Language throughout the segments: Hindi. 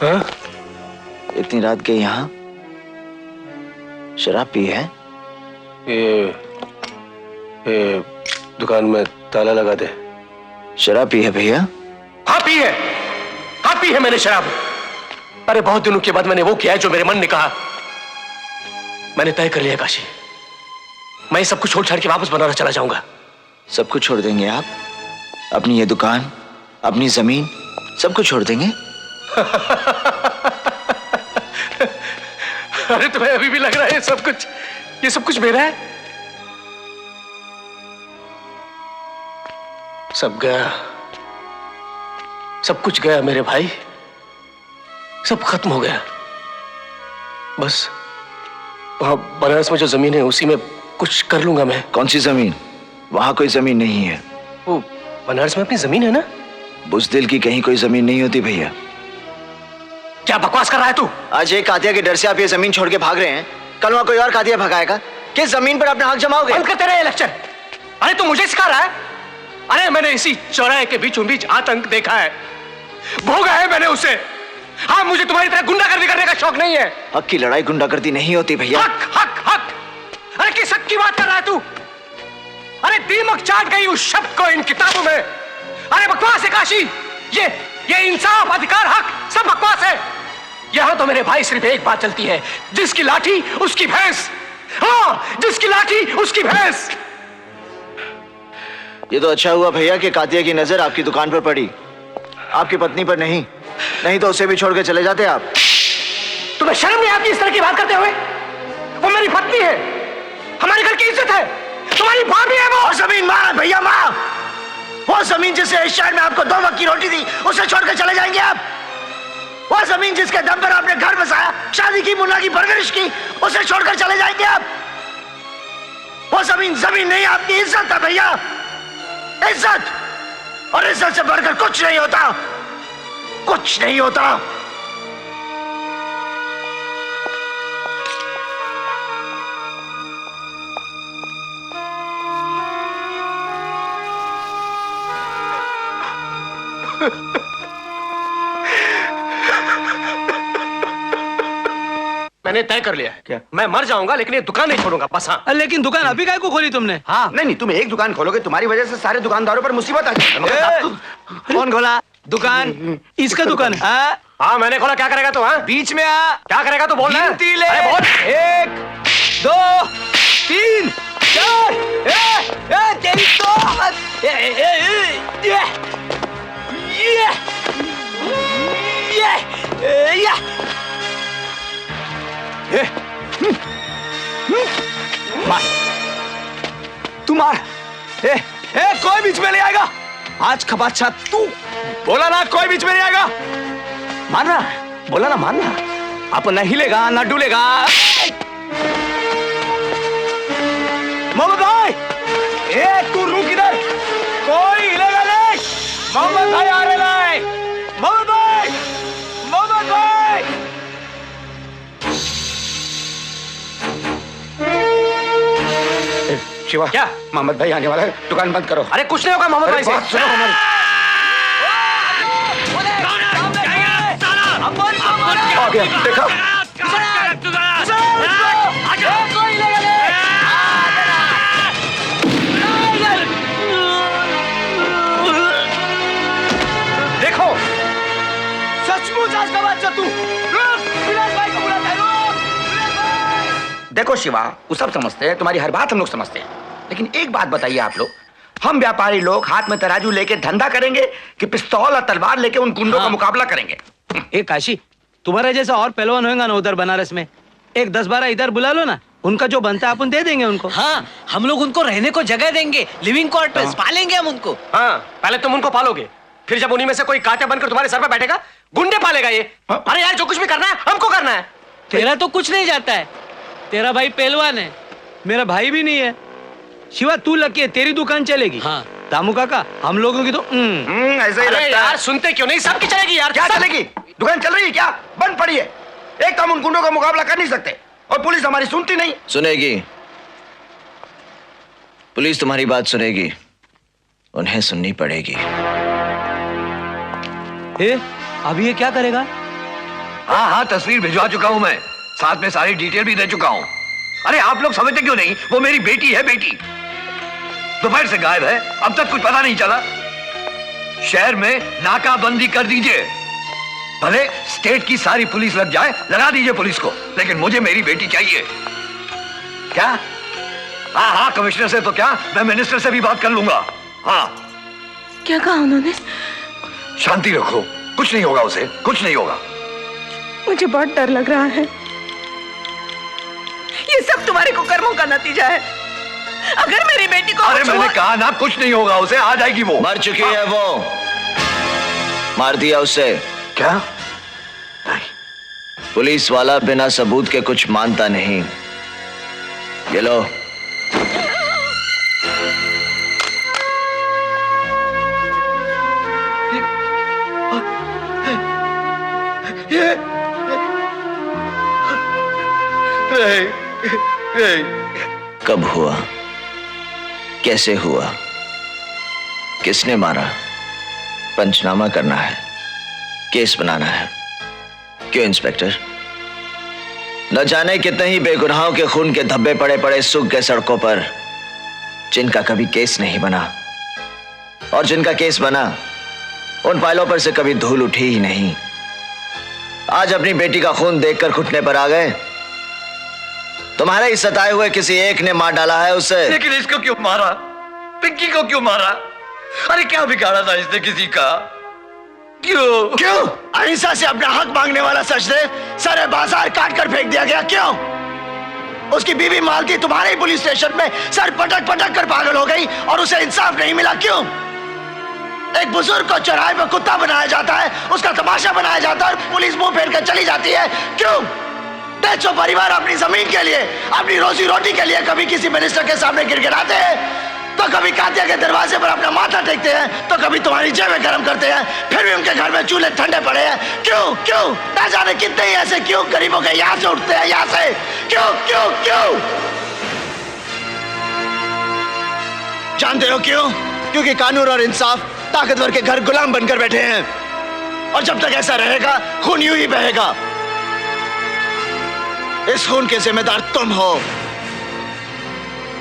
हाँ? इतनी रात के यहाँ शराब पी है? ये दुकान में ताला लगा दे। शराब पी है भैया? हाँ पी है, हाँ पी है मैंने शराब। अरे बहुत दिनों के बाद मैंने वो किया है जो मेरे मन ने कहा। मैंने तय कर लिया काशी, मैं सब कुछ छोड़ छाड़ के वापस बनारस चला जाऊंगा। सब कुछ छोड़ देंगे आप? अपनी ये दुकान, अपनी जमीन, सब कुछ छोड़ देंगे? अरे तुम्हें अभी भी लग रहा है ये सब कुछ मेरा है? सब गया, सब कुछ गया मेरे भाई, सब खत्म हो गया। बस वहां बनारस में जो जमीन है उसी में कुछ कर लूंगा मैं। कौन सी जमीन? वहां कोई जमीन नहीं है। वो बनारस में अपनी जमीन है ना? बुज़दिल की कहीं कोई जमीन नहीं होती भैया। क्या बकवास कर रहा है तू? आज एक कातिया के डर से आप ये जमीन छोड़ के भाग रहे हैं, कल वहां कोई और कातिया भगाएगा। किस जमीन पर अपना हक जमाओगे? बंद कर तेरा ये लेक्चर। अरे तू मुझे सिखा रहा है? अरे मैंने इसी चौराहे के बीचों बीच आतंक देखा है, भोगा है मैंने उसे। हाँ, मुझे तुम्हारी तरह गुंडागर्दी करने का शौक नहीं है। हक की लड़ाई गुंडागर्दी नहीं होती भैया। हक हक हक, अरे किस हक की बात कर रहा है तू? अरे दीमक चाट गई उस शब्द को इन किताबों में। अरे बकवास है काशी, ये इंसाफ, अधिकार, हक सब बकवास है। यहां तो मेरे भाई सिर्फ एक बात चलती है, जिसकी लाठी उसकी भैंस। हाँ, जिसकी लाठी उसकी भैंस। ये तो अच्छा हुआ भैया कि कातिया की नजर आपकी दुकान पर पड़ी, आपकी पत्नी पर नहीं। नहीं तो उसे भी छोड़ के चले जाते आप। तुम्हें शर्म नहीं आती इस तरह की बात करते हुए? वो मेरी पत्नी है, हमारे घर की इज्जत है, तुम्हारी भाभी है वो। जमीन मां भैया, मां। वो जमीन जिससे इस शहर में आपको 2 वक्त की रोटी दी, उसे छोड़कर चले जाएंगे आप? वो जमीन जिसके दम पर आपने घर बसाया, शादी की, मुन्ना की परवरिश की, उसे छोड़कर चले जाएंगे आप? वो जमीन नहीं, आपकी इज्जत है भैया, इज्जत। और इज्जत से बढ़कर कुछ नहीं होता, कुछ नहीं होता। मैंने तय कर लिया है। क्या? मैं मर जाऊंगा लेकिन ये दुकान नहीं छोड़ूंगा, बस। हाँ, लेकिन दुकान अभी काहे को खोली तुमने? हाँ, नहीं, तुम एक दुकान खोलोगे, तुम्हारी वजह से सारे दुकानदारों पर मुसीबत आ जाएगी। कौन खोला दुकान? इसका दुकान? हाँ मैंने खोला। क्या करेगा तू? हाँ, बीच में आ। क्या करेगा तू? बोल। गिनती ले। अरे बोल। 1 2 3 4। तेरी तो मार, तू मार। कोई बीच में नहीं आएगा आज। खबाच्छा तू बोला ना, कोई बीच में नहीं आएगा। मारना, बोला ना मारना। आप न हिलेगा न डुलेगा। मोहम्मद भाई, तू रुक इधर, कोई हिलेगा नहीं। मोहम्मद भाई आ रहे हैं। मोहम्मद भाई, मोहम्मद भाई। शिवा, क्या? मोहम्मद भाई आने वाला है, दुकान बंद करो। अरे कुछ नहीं होगा मोहम्मद भाई से। सुनो हमारी। आ गया, देखा? देखो, सचमुच आज का बच्चा तू। विलास भाई को बुलाता है। देखो शिवा, वो सब समझते हैं, तुम्हारी हर बात हम लोग समझते हैं, लेकिन एक बात बताइए आप लोग, हम व्यापारी लोग हाथ में तराजू लेके धंधा करेंगे कि पिस्तौल और तलवार लेके उन गुंडों का मुकाबला करेंगे? काशी, तुम्हारे जैसा और पहलवान होगा ना उधर बनारस में, एक 10-12 इधर बुला लो ना, उनका जो बनता है अपन दे देंगे उनको। हाँ, हम लोग उनको रहने को जगह देंगे, लिविंग क्वार्टर्स पालेंगे हम उनको। हाँ, पहले तुम उनको पालोगे, फिर जब उन्हीं में से कोई कांटे बनकर तुम्हारे सर पे बैठेगा, गुंडे पालेगा ये। अरे यार, जो कुछ भी करना है हमको करना है। तेरा तो कुछ नहीं जाता है, तेरा भाई पहलवान है, मेरा भाई भी नहीं है। शिवा तू लकी है, तेरी दुकान चलेगी। हाँ। दामू काका, हम लोगों की तो ऐसा ही अरे लगता यार, है। सुनते क्यों नहीं? सबकी चलेगी यार। क्या चलेगी? दुकान चल रही है क्या? बंद पड़ी है। एक तो हम उन गुंडों का मुकाबला कर नहीं सकते और पुलिस हमारी सुनती नहीं। सुनेगी, पुलिस तुम्हारी बात सुनेगी, उन्हें सुननी पड़ेगी। अभी ये क्या करेगा? हाँ हाँ, तस्वीर भिजवा चुका हूं मैं, साथ में सारी डिटेल भी दे चुका हूं। अरे आप लोग समझते क्यों नहीं? वो मेरी बेटी है, बेटी दोपहर से गायब है, अब तक कुछ पता नहीं चला। शहर में नाकाबंदी कर दीजिए, भले स्टेट की सारी पुलिस लग जाए, लगा दीजिए पुलिस को, लेकिन मुझे मेरी बेटी चाहिए। क्या? हाँ हाँ, कमिश्नर से तो क्या, मैं मिनिस्टर से भी बात कर लूंगा। हाँ। क्या कहा उन्होंने? शांति रखो, कुछ नहीं होगा उसे, कुछ नहीं होगा। मुझे बहुत डर लग रहा है। ये सब तुम्हारे कुकर्मों का नतीजा है। अगर मेरी बेटी को अरे मैंने कहा ना, कुछ नहीं होगा उसे, आ जाएगी वो। मर चुकी है वो, मार दिया उसे। क्या? पुलिस वाला बिना सबूत के कुछ मानता नहीं। ये लो। कब हुआ, कैसे हुआ, किसने मारा, पंचनामा करना है, केस बनाना है। क्यों इंस्पेक्टर? न जाने कितने ही बेगुनाहों के खून के धब्बे पड़े पड़े सूख गए सड़कों पर, जिनका कभी केस नहीं बना, और जिनका केस बना उन फाइलों पर से कभी धूल उठी ही नहीं। आज अपनी बेटी का खून देखकर घुटने पर आ गए। तुम्हारे ही सताए हुए किसी एक ने मार डाला है उसे। लेकिन इसको क्यों मारा? पिंकी को क्यों मारा? अरे क्या बिगाड़ा था इसने किसी का? क्यों? क्यों? अहिंसा से अपना हक मांगने वाला सजदे सारे बाजार काट कर फेंक दिया गया। क्यों? उसकी बीवी मालती तुम्हारे ही पुलिस स्टेशन में सर पटक पटक कर पागल हो गई और उसे इंसाफ नहीं मिला। क्यों? एक बुजुर्ग को चौराहे पर कुत्ता बनाया जाता है, उसका तमाशा बनाया जाता है और पुलिस मुंह फेर कर चली जाती है। क्यों? जो परिवार अपनी जमीन के लिए, अपनी रोजी रोटी के लिए कभी किसी मिनिस्टर के सामने गिड़गिड़ाते हैं, तो कभी कातिया के दरवाजे पर अपना माथा टेकते हैं, तो कभी तुम्हारी जेबें गर्म करते हैं, फिर भी उनके घर में चूल्हे ठंडे पड़े हैं। क्यों? क्यों? ना जाने कितने ही ऐसे क्यों गरीबों के यहां से उठते हैं, यहां से। क्यों क्यों क्यों? जानते हो क्यों? क्योंकि कानून और इंसाफ ताकतवर के घर गुलाम बनकर बैठे हैं, और जब तक ऐसा रहेगा खून यूं ही बहेगा। इस खून के जिम्मेदार तुम हो।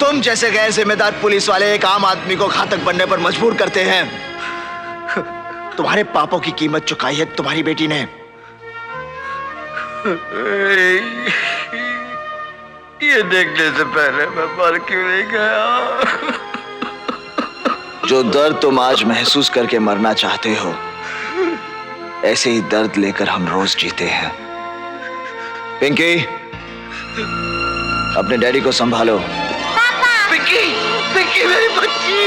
तुम जैसे गैर जिम्मेदार पुलिस वाले एक आम आदमी को घातक बनने पर मजबूर करते हैं। तुम्हारे पापों की कीमत चुकाई है तुम्हारी बेटी ने। ये देखने से पहले मैं मर क्यों नहीं गया? जो दर्द तुम आज महसूस करके मरना चाहते हो, ऐसे ही दर्द लेकर हम रोज जीते हैं। पिंकी, अपने डैडी को संभालो। पिंकी, पिंकी मेरी बच्ची।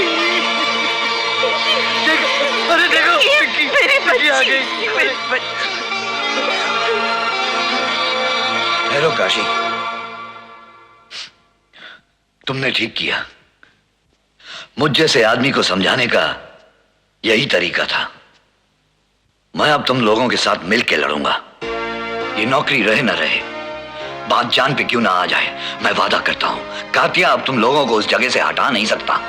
देखो, अरे देखो, पिंकी, पिंकी आ गई। हेलो काशी, तुमने ठीक किया। मुझ जैसे आदमी को समझाने का यही तरीका था। मैं अब तुम लोगों के साथ मिलकर लड़ूंगा। ये नौकरी रहे ना रहे, बात जान पे क्यों ना आ जाए, मैं वादा करता हूं कातिया अब तुम लोगों को उस जगह से हटा नहीं सकता।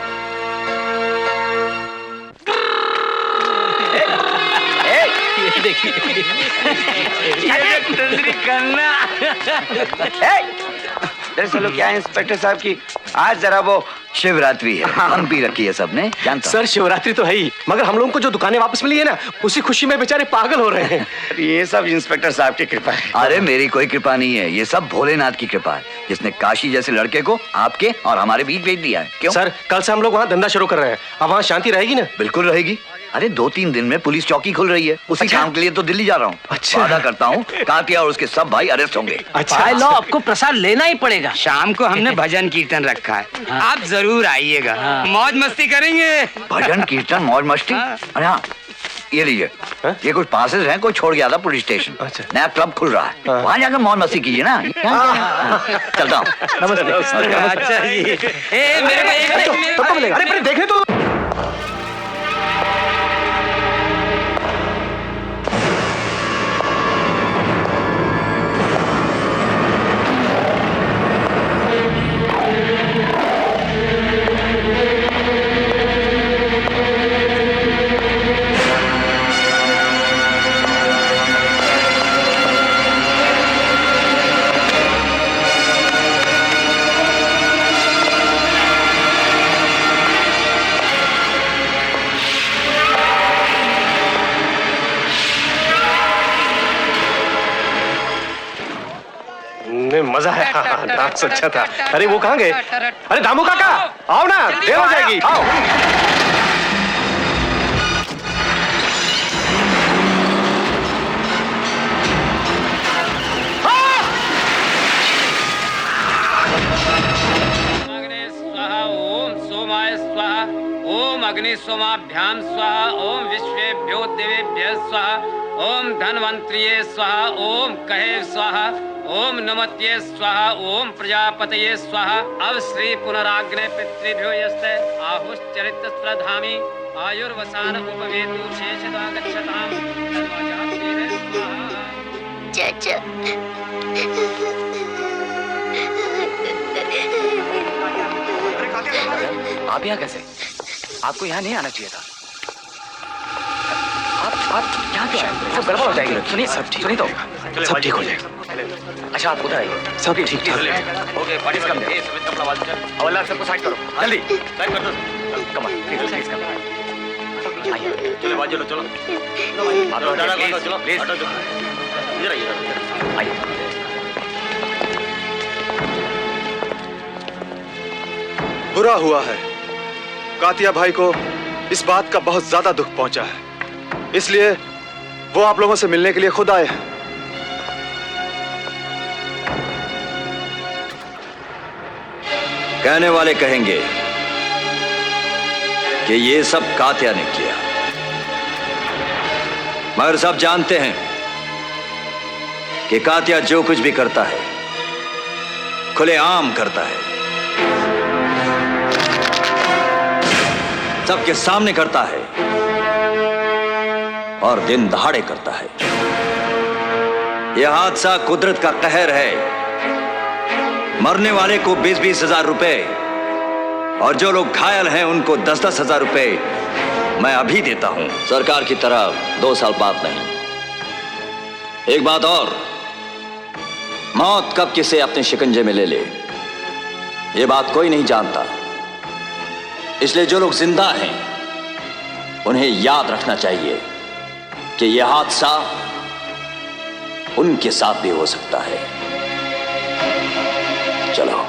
दरअसल क्या है इंस्पेक्टर साहब की आज जरा वो शिवरात्रि है, हम भी रखी है सबने, जानता सर शिवरात्रि तो है ही, मगर हम लोगों को जो दुकानें वापस मिली है ना, उसी खुशी में बेचारे पागल हो रहे हैं। ये सब इंस्पेक्टर साहब की कृपा है। अरे मेरी कोई कृपा नहीं है, ये सब भोलेनाथ की कृपा है, जिसने काशी जैसे लड़के को आपके और हमारे बीच भेज दिया है। क्यों सर? कल से हम लोग वहाँ धंधा शुरू कर रहे हैं। अब वहाँ शांति रहेगी ना? बिल्कुल रहेगी। अरे 2-3 दिन में पुलिस चौकी खुल रही है, उसी काम के लिए तो दिल्ली जा रहा हूँ। अच्छा। वादा करता हूँ कातिया और उसके सब भाई अरेस्ट होंगे। भाई लो, आपको प्रसाद लेना ही पड़ेगा। शाम को हमने भजन कीर्तन रखा है, आप जरूर आइएगा, मौज मस्ती करेंगे। भजन कीर्तन मौज मस्ती। अरे हाँ, ये लीजिए, ये कुछ पासेस हैं, कोई छोड़ गया था पुलिस स्टेशन। अच्छा। नया क्लब खुल रहा है, वहाँ जाकर मौज मस्ती कीजिए ना। चलता हूँ। अच्छा जी, मेरे को एक मिलेगा। अरे देखने तो डांस अच्छा था। अरे वो कहाँ गए? अरे दामू काका आओ ना, देर हो जाएगी, आओ। ओम सोमाय स्वाहा, ओम अग्नि सोमाभ्याम स्वाहा, ओम विश्वेभ्यो देवेभ्यः स्वाहा, ओम धन्वंत्रिये स्वाहा, ओम कहे स्वाहा, ओम नमत्ये स्वाहा, ओम प्रजापतये स्वाहा। अब श्री पुनराग्ने पितृभ्यो यस्ते आहुश्चरित श्रद्धामि आयुर्वसान उपवेतु शेषदा गच्छताम तन्वाचाप्तिरे स्वाहा। चाचा आप यहाँ कैसे? आपको यहाँ नहीं आना चाहिए था। आप यहाँ क्यों आए? सब गड़बड़ हो जाएगी। सुनिए सुनिए तो सब ठीक हो जाएगा। अच्छा आप उधर आइए। सब ठीक ठाक। ओके पार्टीज कम दे। अवला सबको साइड करो जल्दी। साइड कर दो। Come on please come. आइए चलो बाजू चलो चलो। आप लोग चलो प्लीज इधर आइए। आइए बुरा हुआ है, कातिया भाई को इस बात का बहुत ज्यादा दुख पहुंचा है, इसलिए वो आप लोगों से मिलने के लिए खुद आए हैं। कहने वाले कहेंगे कि ये सब कातिया ने किया, मगर सब जानते हैं कि कातिया जो कुछ भी करता है खुलेआम करता है, सबके सामने करता है और दिन दहाड़े करता है। यह हादसा कुदरत का कहर है। मरने वाले को 20-20 हजार रुपए और जो लोग घायल हैं उनको 10-10 हजार रुपए मैं अभी देता हूं, सरकार की तरफ 2 साल बाद नहीं। एक बात और, मौत कब किसे अपने शिकंजे में ले ले यह बात कोई नहीं जानता, इसलिए जो लोग जिंदा हैं उन्हें याद रखना चाहिए कि यह हादसा उनके साथ भी हो सकता है। चलो